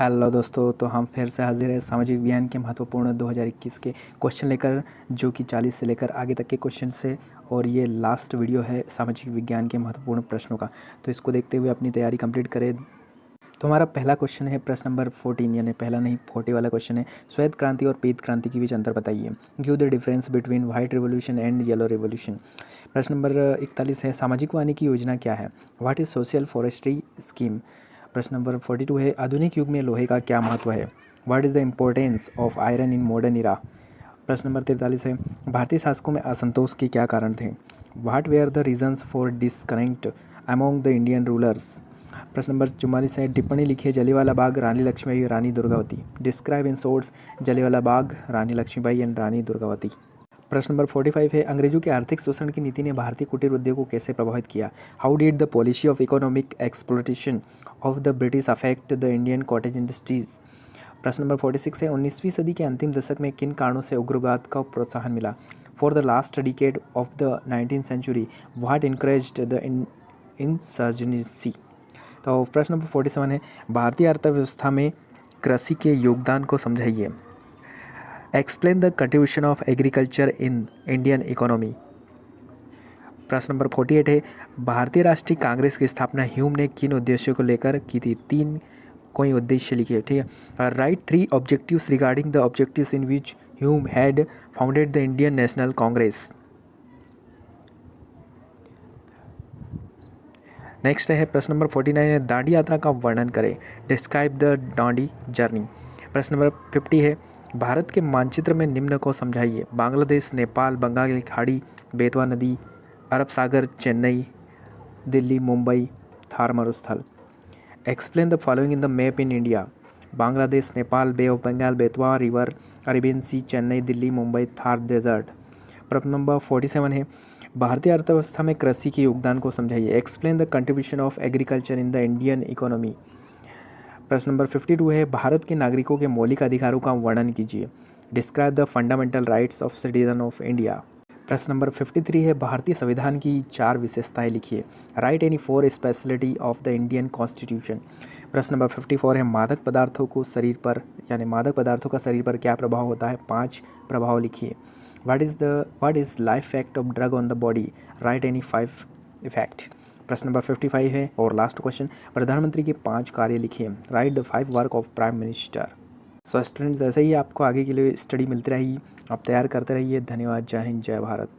Hello दोस्तों, तो हम फिर से हाजिर हैं सामाजिक विज्ञान के महत्वपूर्ण 2021 के क्वेश्चन लेकर, जो कि 40 से लेकर आगे तक के क्वेश्चन से। और ये लास्ट वीडियो है सामाजिक विज्ञान के महत्वपूर्ण प्रश्नों का, तो इसको देखते हुए अपनी तैयारी कंप्लीट करें। तो हमारा पहला क्वेश्चन है प्रश्न नंबर 14, यानी पहला नहीं 40 वाला क्वेश्चन है। श्वेत क्रांति और पीत क्रांति के बीच अंतर बताइए। Give the difference between white revolution and yellow revolution. प्रश्न नंबर 41 है सामाजिक वानिकी योजना क्या है। What is social forestry scheme. प्रश्न नंबर 42 है आधुनिक युग में लोहे का क्या महत्व है। What is the importance of iron in modern era. प्रश्न नंबर 43 है भारतीय शासकों में असंतोष के क्या कारण थे। What were the reasons for disconnect among the Indian rulers. प्रश्न नंबर 44 है टिप्पणी लिखिए Jallianwala Bagh, Rani Lakshmibai, Rani Durgavati. Describe in shorts Jallianwala Bagh, Rani Lakshmibai and Rani Durgavati. प्रश्न नंबर 45 है अंग्रेजों के आर्थिक शोषण की नीति ने भारतीय कुटीर उद्योग को कैसे प्रभावित किया। How did the policy of economic exploitation of the British affect the Indian cottage industries. प्रश्न नंबर 46 है 19वीं सदी के अंतिम दशक में किन कारणों से उग्रवाद का प्रोत्साहन मिला। For the last decade of the 19th century what encouraged the insurgency. तो प्रश्न नंबर 47 है भारतीय अर्थव्यवस्था में कृषि के योगदान को समझाइए। Explain the contribution of agriculture in Indian economy. प्रश्न नंबर 48 है भारतीय राष्ट्रीय कांग्रेस की स्थापना ह्यूम ने किन उद्देश्यों को लेकर की थी। 3 कोई उद्देश्य लिखिए, ठीक है। Right 3 objectives regarding the objectives in which Hume had founded the Indian national Congress. Next है प्रश्न नंबर 49 है दांडी यात्रा का वर्णन करें। Describe the Dandi journey. प्रश्न नंबर 50 है भारत के मानचित्र में निम्न को समझाइए। बांग्लादेश, नेपाल, बंगाल की खाड़ी, बेतवा नदी, अरब सागर, चेन्नई, दिल्ली, मुंबई, थार मरुस्थल। Explain the following in the map in India. Bangladesh, Nepal, bay of Bengal, Betwa river, Arabian sea, Chennai, Delhi, Mumbai, Thar desert. प्रश्न नंबर 47 है भारतीय अर्थव्यवस्था में कृषि के योगदान को समझाइए। Explain the contribution of agriculture in the Indian economy. प्रश्न नंबर 52 है भारत के नागरिकों के मौलिक अधिकारों का वर्णन कीजिए। Describe the fundamental rights of citizen of India. प्रश्न नंबर 53 है भारतीय संविधान की 4 विशेषताएं लिखिए। Right any 4 speciality of the Indian constitution. प्रश्न नंबर 54 है मादक पदार्थों को शरीर पर, यानी मादक पदार्थों का शरीर पर क्या प्रभाव होता है। 5 प्रभाव लिखिए। What is life effect of drug on the body. Right any 5 effect. प्रश्न नंबर 55 है और लास्ट क्वेश्चन प्रधानमंत्री के 5 कार्य लिखिए। Right the 5 work of prime minister. So students, ऐसे ही आपको आगे के लिए स्टडी मिलती रहेगी, आप तैयार करते रहिए। धन्यवाद। जय हिंद, जय भारत।